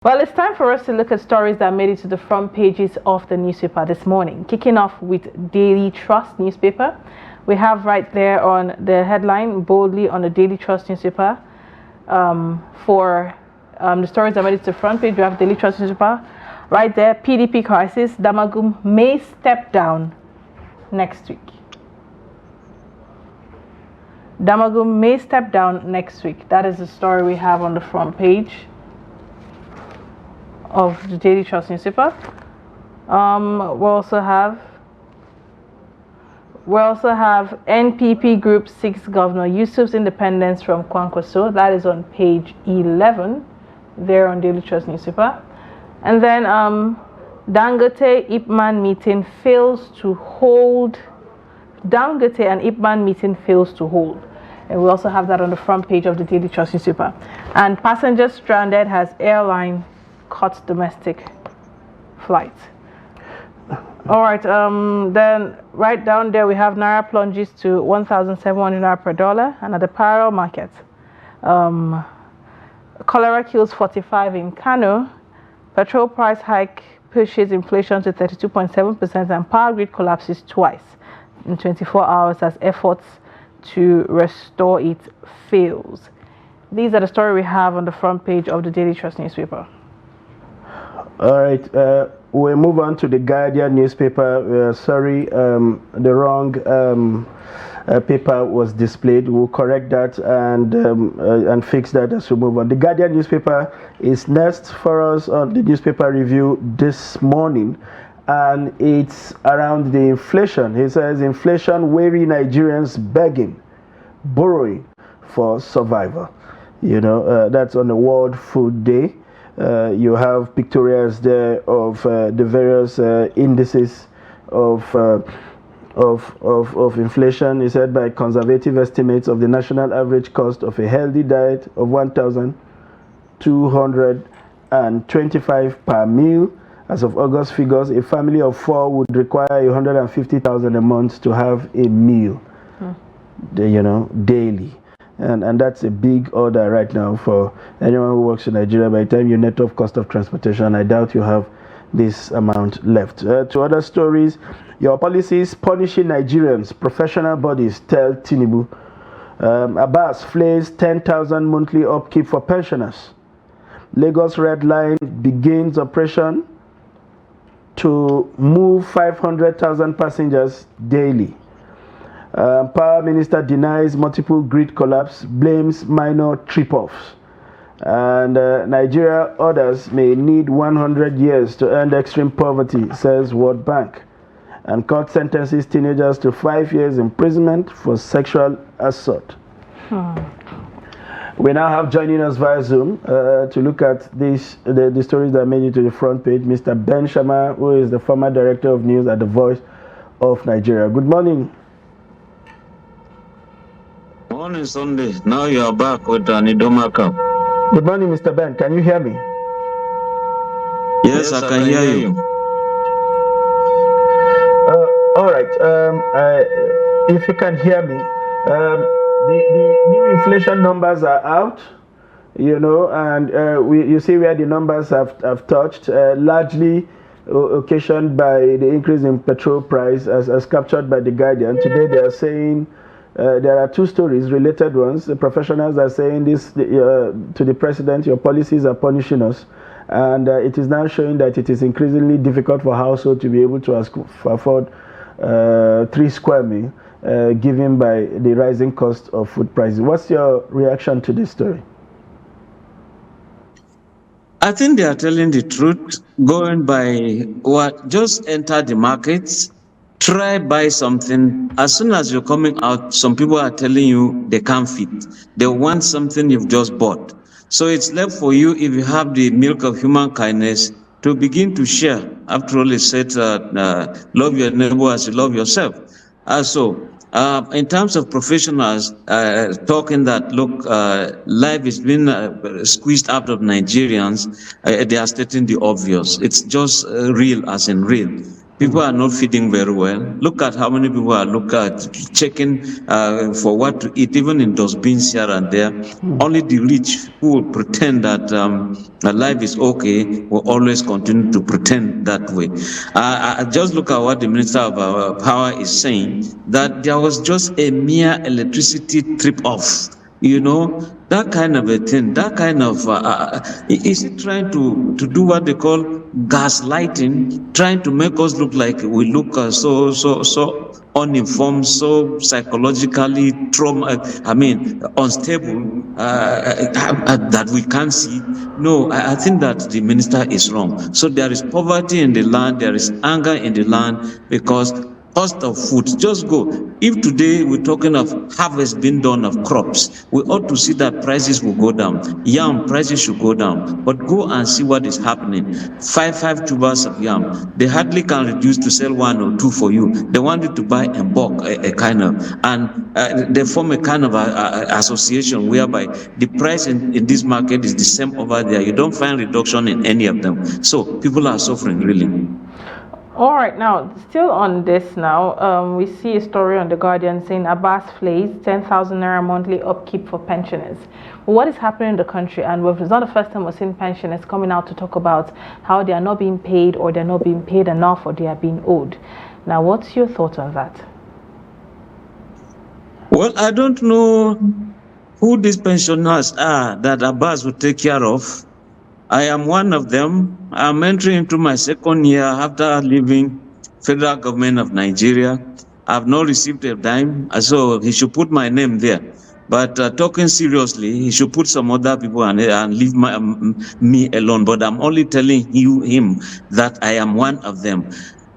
Well, it's time for us to look at stories that made it to the front pages of the newspaper this morning. Kicking off with Daily Trust newspaper. We have right there on the headline, boldly on the Daily Trust newspaper, for the stories that made it to the front page. We have Daily Trust newspaper. Right there, PDP crisis, Damagum may step down next week. Damagum may step down next week. That is the story we have on the front page of the Daily Trust newspaper. We also have NPP Group 6 Governor Yusuf's independence from Kwankwaso. That is on page 11 there on Daily Trust newspaper. And then Dangote Ipman meeting fails to hold. Dangote and Ipman meeting fails to hold. And we also have that on the front page of the Daily Trust newspaper. And passengers stranded has airline cut domestic flight. All right, then right down there we have Naira plunges to 1,700 Naira per dollar, and at the parallel market, cholera kills 45 in Kano, petrol price hike pushes inflation to 32.7%, and power grid collapses twice in 24 hours as efforts to restore it fails. These are the story we have on the front page of the Daily Trust newspaper. All right, we'll move on to the Guardian newspaper. Sorry, the wrong paper was displayed. We'll correct that and fix that as we move on. The Guardian newspaper is next for us on the newspaper review this morning, and it's around the inflation. It says inflation weary Nigerians begging, borrowing for survival. You know, that's on the World Food Day. You have pictorials there of the various indices of inflation. It's said by conservative estimates of the national average cost of a healthy diet of 1,225 per meal. As of August figures, a family of 4 would require 150,000 a month to have a meal, daily. And that's a big order right now for anyone who works in Nigeria. By the time you net off cost of transportation, I doubt you have this amount left. To other stories, your policies punishing Nigerians, professional bodies tell Tinubu. Abbas flays 10,000 monthly upkeep for pensioners. Lagos Red Line begins operation to move 500,000 passengers daily. Power Minister denies multiple grid collapse, blames minor trip-offs. And Nigeria others may need 100 years to end extreme poverty, says World Bank. And court sentences teenagers to 5 years imprisonment for sexual assault. We now have joining us via Zoom to look at the stories that made it to the front page, Mr. Ben Shama, who is the former director of news at the Voice of Nigeria. Good morning. Morning, Sunday. Now you are back with Nidoma Cup. Good morning, Mr. Ben. Can you hear me? Yes, I can hear you. All right. If you can hear me, the new inflation numbers are out, and you see where the numbers have touched, largely occasioned by the increase in petrol price as captured by the Guardian. Today they are saying there are 2 stories, related ones. The professionals are saying this to the president: your policies are punishing us. And it is now showing that it is increasingly difficult for households to be able to afford 3 square meal, given by the rising cost of food prices. What's your reaction to this story? I think they are telling the truth, going by what just enter the markets. Try buy something. As soon as you're coming out, some people are telling you they can't fit. They want something you've just bought. So it's left for you, if you have the milk of human kindness, to begin to share. After all, it said, love your neighbor as you love yourself. In terms of professionals talking that, look, life is being squeezed out of Nigerians, they are stating the obvious. It's just real as in real. People are not feeding very well. Look at how many people are checking for what to eat, even in those beans here and there. Only the rich who will pretend that life is okay will always continue to pretend that way. I just look at what the Minister of Power is saying, that there was just a mere electricity trip off. That kind of a thing, that kind of, is it trying to do what they call gaslighting, trying to make us look like we look so uninformed, so psychologically unstable, that we can't see? No, I think that the minister is wrong. So there is poverty in the land, there is anger in the land because cost of food. Just go. If today we're talking of harvest being done of crops, we ought to see that prices will go down. Yam prices should go down. But go and see what is happening. Five tubers of yam, they hardly can reduce to sell 1 or 2 for you. They want you to buy in bulk, a kind of, and they form a kind of association whereby the price in this market is the same over there. You don't find reduction in any of them. So people are suffering really. All right, now still on this now, we see a story on The Guardian saying Abbas flays 10,000 naira monthly upkeep for pensioners. What is happening in the country? And it's not the first time we're seeing pensioners coming out to talk about how they are not being paid, or they're not being paid enough, or they are being owed. Now, what's your thought on that? Well, I don't know who these pensioners are that Abbas will take care of. I am one of them. I'm entering into my 2nd year after leaving federal government of Nigeria. I've not received a dime, so he should put my name there. But talking seriously, he should put some other people and leave me alone. But I'm only telling him that I am one of them.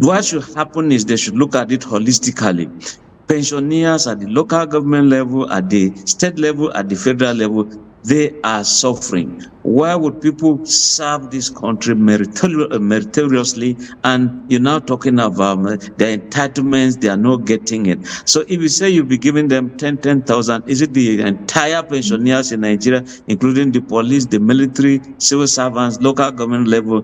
What should happen is they should look at it holistically. Pensioners at the local government level, at the state level, at the federal level, they are suffering. Why would people serve this country meritoriously, and you're now talking about their entitlements, they are not getting it? So if you say you'll be giving them 10,000, is it the entire pensioners in Nigeria, including the police, the military, civil servants, local government level?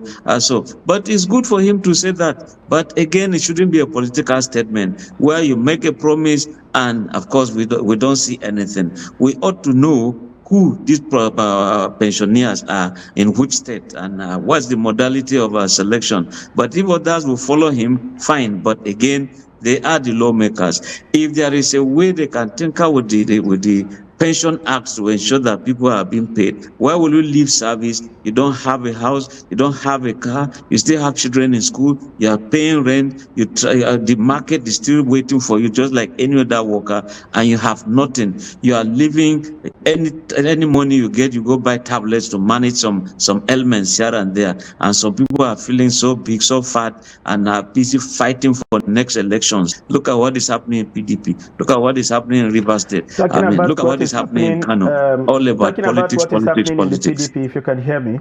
But it's good for him to say that. But again, it shouldn't be a political statement where you make a promise and, of course, we don't see anything. We ought to know who these pensioners are, in which state, and what's the modality of selection. But if others will follow him, fine. But again, they are the lawmakers. If there is a way they can tinker with the Pension Act to ensure that people are being paid, why will you leave service? You don't have a house, you don't have a car, you still have children in school, you are paying rent, the market is still waiting for you just like any other worker, and you have nothing. You are living, any money you get, you go buy tablets to manage some ailments here and there, and some people are feeling so big, so fat, and are busy fighting for the next elections. Look at what is happening in PDP. Look at what is happening in Rivers State. Look at what is happening in Kano. All about politics. In the PDP, if you can hear me.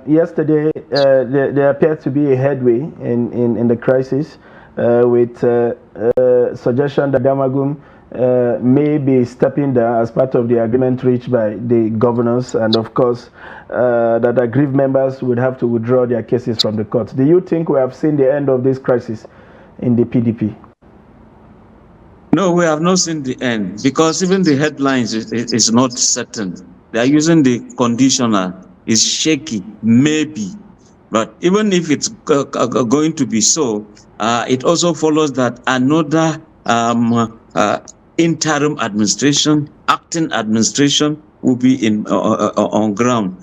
Yesterday, there appears to be a headway in the crisis with suggestion that Damagum may be stepping down as part of the agreement reached by the governors, and of course that aggrieved members would have to withdraw their cases from the courts. Do you think we have seen the end of this crisis in the PDP? No, we have not seen the end, because even the headlines is not certain. They are using the conditional. It's shaky, maybe. But even if it's going to be so, it also follows that another interim administration, acting administration, will be on ground.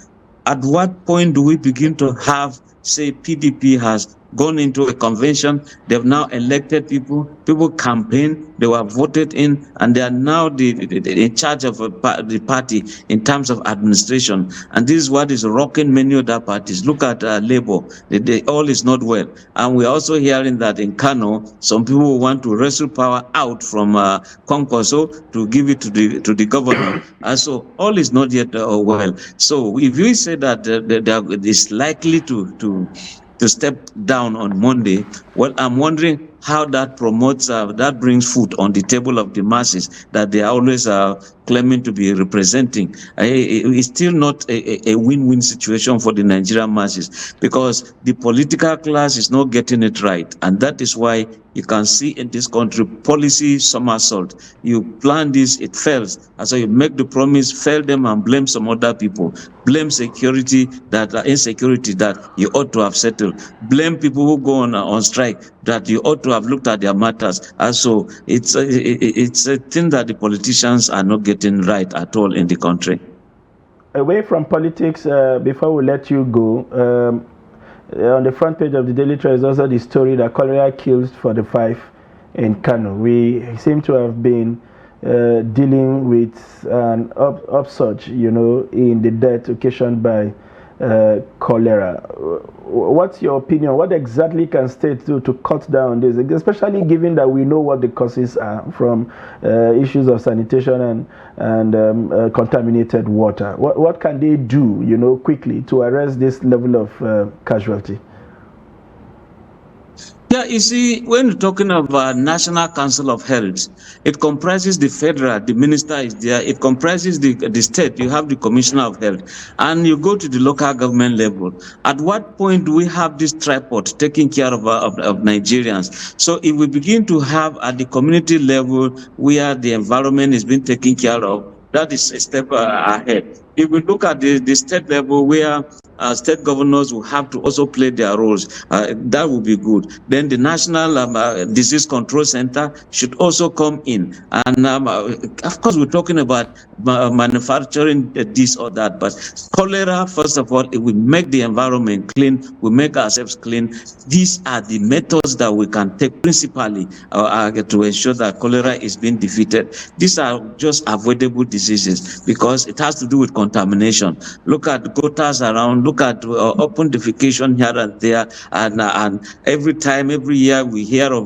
At what point do we begin to have, say, PDP has gone into a convention, they've now elected people campaign, they were voted in, and they are now in charge of the party in terms of administration. And this is what is rocking many other parties. Look at Labour, all is not well. And we're also hearing that in Kano, some people want to wrestle power out from Kwankwaso to give it to the governor. And so all is not yet well. So if you say that it's likely to step down on Monday, well, I'm wondering how that promotes, that brings food on the table of the masses that they are always claiming to be representing. It's still not a win-win situation for the Nigerian masses, because the political class is not getting it right. And that is why you can see in this country policy somersault. You plan this, it fails. And so you make the promise, fail them, and blame some other people. Blame security, that insecurity that you ought to have settled. Blame people who go on strike that you ought to have looked at their matters. And so it's a thing that the politicians are not getting right at all in the country. Away from politics, before we let you go, on the front page of the Daily Trust is also the story that cholera kills 45 in Kano. We seem to have been dealing with an upsurge, in the death occasioned by cholera. What's your opinion? What exactly can states do to cut down this, especially given that we know what the causes are from issues of sanitation and contaminated water? What can they do, quickly to arrest this level of casualty? Yeah, you see, when you're talking of National Council of Health, it comprises the federal, the minister is there, it comprises the state, you have the commissioner of health, and you go to the local government level. At what point do we have this tripod taking care of Nigerians? So if we begin to have at the community level where the environment is being taken care of, that is a step ahead. If we look at the state level where state governors will have to also play their roles, that would be good. Then the National Disease Control Center should also come in. And of course, we're talking about manufacturing this or that, but cholera, first of all, it will make the environment clean, we make ourselves clean. These are the methods that we can take principally to ensure that cholera is being defeated. These are just avoidable diseases because it has to do with contamination. Look at gutters around, look at open defecation here and there, and every year we hear of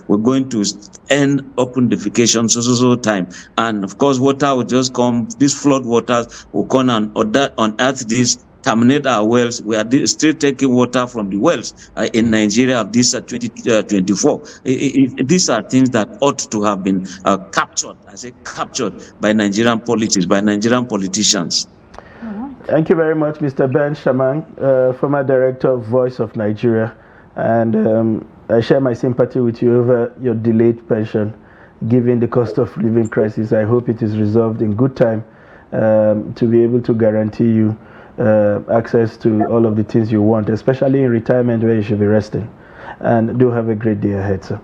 we're going to end open defecation so time, and of course water will just come, these flood waters will come and unearth this, terminate our wells. We are still taking water from the wells in Nigeria of this 2024. These are things that ought to have been captured, I say captured, by Nigerian politics, by Nigerian politicians. Thank you very much, Mr. Ben Shaman, former director of Voice of Nigeria. And I share my sympathy with you over your delayed pension. Given the cost of living crisis, I hope it is resolved in good time to be able to guarantee you access to all of the things you want, especially in retirement where you should be resting. And do have a great day ahead, sir.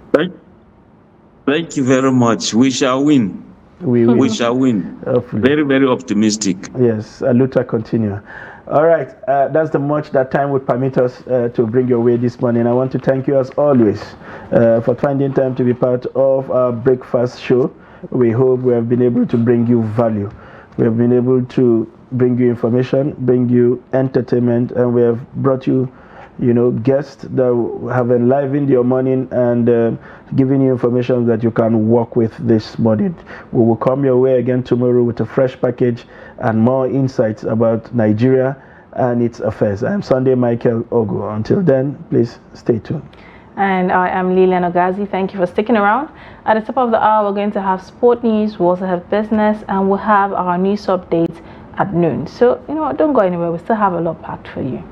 Thank you very much. We shall win. We shall win. Hopefully. Very, very optimistic. Yes, Aluta continue. All right, that's the much that time would permit us to bring your way this morning. I want to thank you as always for finding time to be part of our breakfast show. We hope we have been able to bring you value. We have been able to bring you information, bring you entertainment, and we have brought you guests that have enlivened your morning and given you information that you can work with this morning. We will come your way again tomorrow with a fresh package and more insights about Nigeria and its affairs. I'm Sunday Michael Ogo. Until then, please stay tuned. And I am Lilian Ogazi. Thank you for sticking around. At the top of the hour, we're going to have sport news, we'll also have business, and we'll have our news updates at noon. So, don't go anywhere. We still have a lot packed for you.